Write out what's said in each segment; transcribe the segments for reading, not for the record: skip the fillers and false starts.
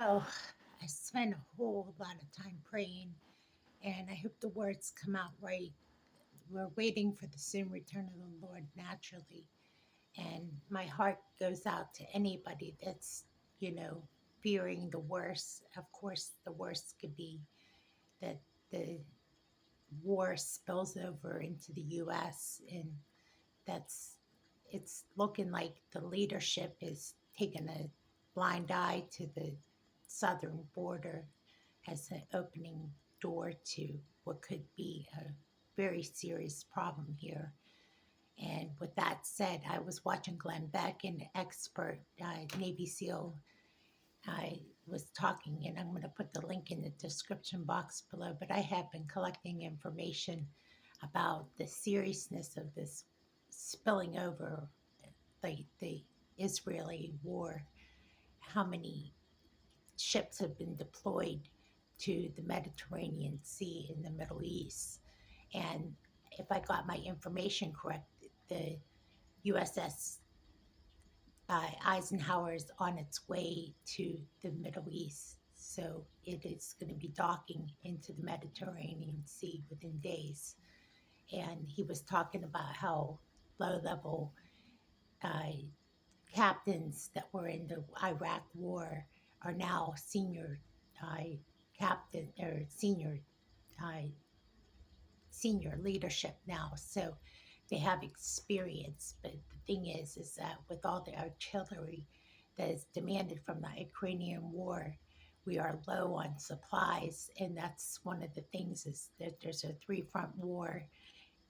Oh, I spent a whole lot of time praying, and I hope the words come out right. We're waiting for the soon return of the Lord naturally. And my heart goes out to anybody that's, you know, fearing the worst. Of course, the worst could be that the war spills over into the US, and that's it's looking like the leadership is taking a blind eye to the southern border as an opening door to what could be a very serious problem here. And with that said, I was watching Glen Beck, an expert Navy SEAL. I was talking, and I'm going to put the link in the description box below. But I have been collecting information about the seriousness of this spilling over the Israeli war, how many ships have been deployed to the Mediterranean Sea in the Middle East. And if I got my information correct, the USS Eisenhower is on its way to the Middle East. So it is going to be docking into the Mediterranean Sea within days. And he was talking about how low level uh, captains that were in the Iraq war are now senior uh, captain or uh, senior leadership now. So they have experience. But the thing is that with all the artillery that is demanded from the Ukrainian war, we are low on supplies, and that's one of the things is that there's a three-front war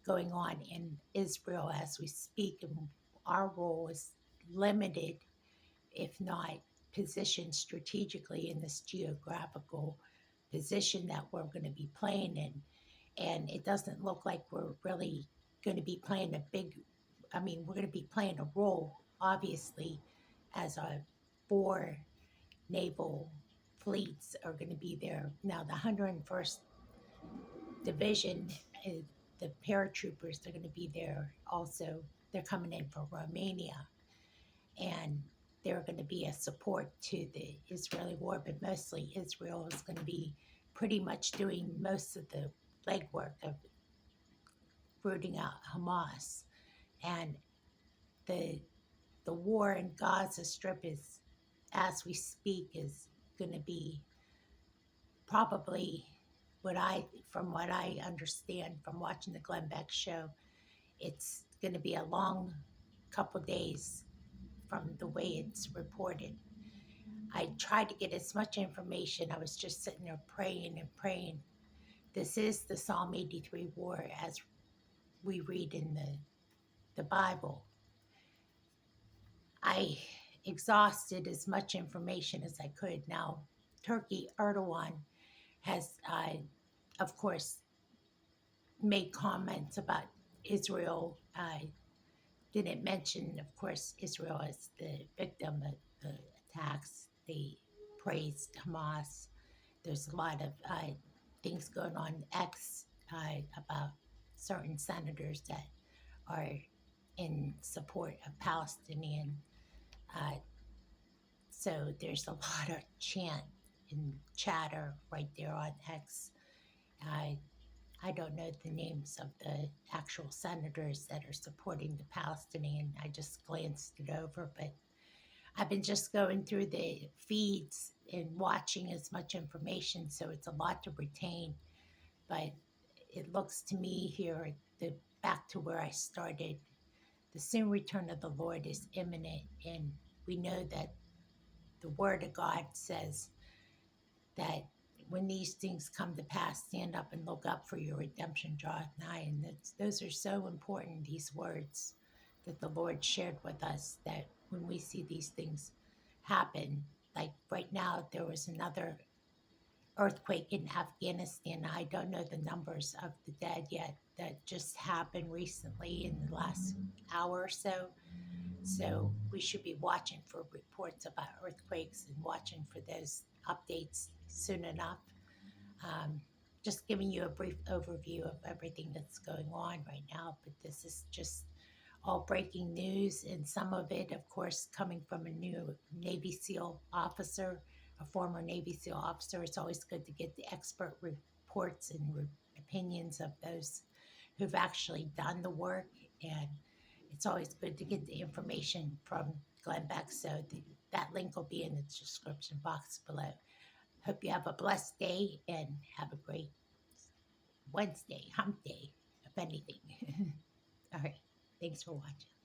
going on in Israel as we speak, and our role is limited, if not positioned strategically in this geographical position that we're going to be playing in. And it doesn't look like we're really going to be playing a big, I mean, we're going to be playing a role, obviously, as a four naval fleets are going to be there. Now, the 101st Division, uh, the paratroopers, are going to be there also. They're coming in from Romania, and they're going to be a support to the Israeli war, but mostly Israel is going to be pretty much doing most of the legwork of rooting out Hamas. And the the war in Gaza Strip is, as we speak, is going to be probably from what I understand from watching the Glenn Beck show, it's going to be a long couple days from the way it's reported. I tried to get as much information. I was just sitting there praying and praying. This is the Psalm 83 war as we read in the Bible. I exhausted as much information as I could. Now, Turkey Erdogan has, of course, made comments about Israel. I didn't mention, of course, Israel as the victim of the attacks. They praised Hamas. There's a lot of things going on X about certain senators that are in support of Palestinian. Uh, so there's a lot of chant and chatter right there on X. I I don't know the names of the actual senators that are supporting the Palestinian. I just glanced it over, but I've been just going through the feeds and watching as much information, so it's a lot to retain. But it looks to me here, back to where I started, the soon return of the Lord is imminent, and we know that the Word of God says that when these things come to pass, stand up and look up, for your redemption draweth nigh. And those are so important, these words that the Lord shared with us, that when we see these things happen, like right now, there was another earthquake in Afghanistan. I don't know the numbers of the dead yet. That just happened recently in the last hour or so. So we should be watching for reports about earthquakes and watching for those updates soon enough. Um, just giving you a brief overview of everything that's going on right now, but this is just all breaking news, and some of it, of course, coming from a new Navy SEAL officer a former Navy SEAL officer, it's always good to get the expert reports and opinions of those who've actually done the work. And it's always good to get the information from Glen Beck. So that link will be in the description box below. Hope you have a blessed day and have a great Wednesday, hump day, if anything. All right. Thanks for watching.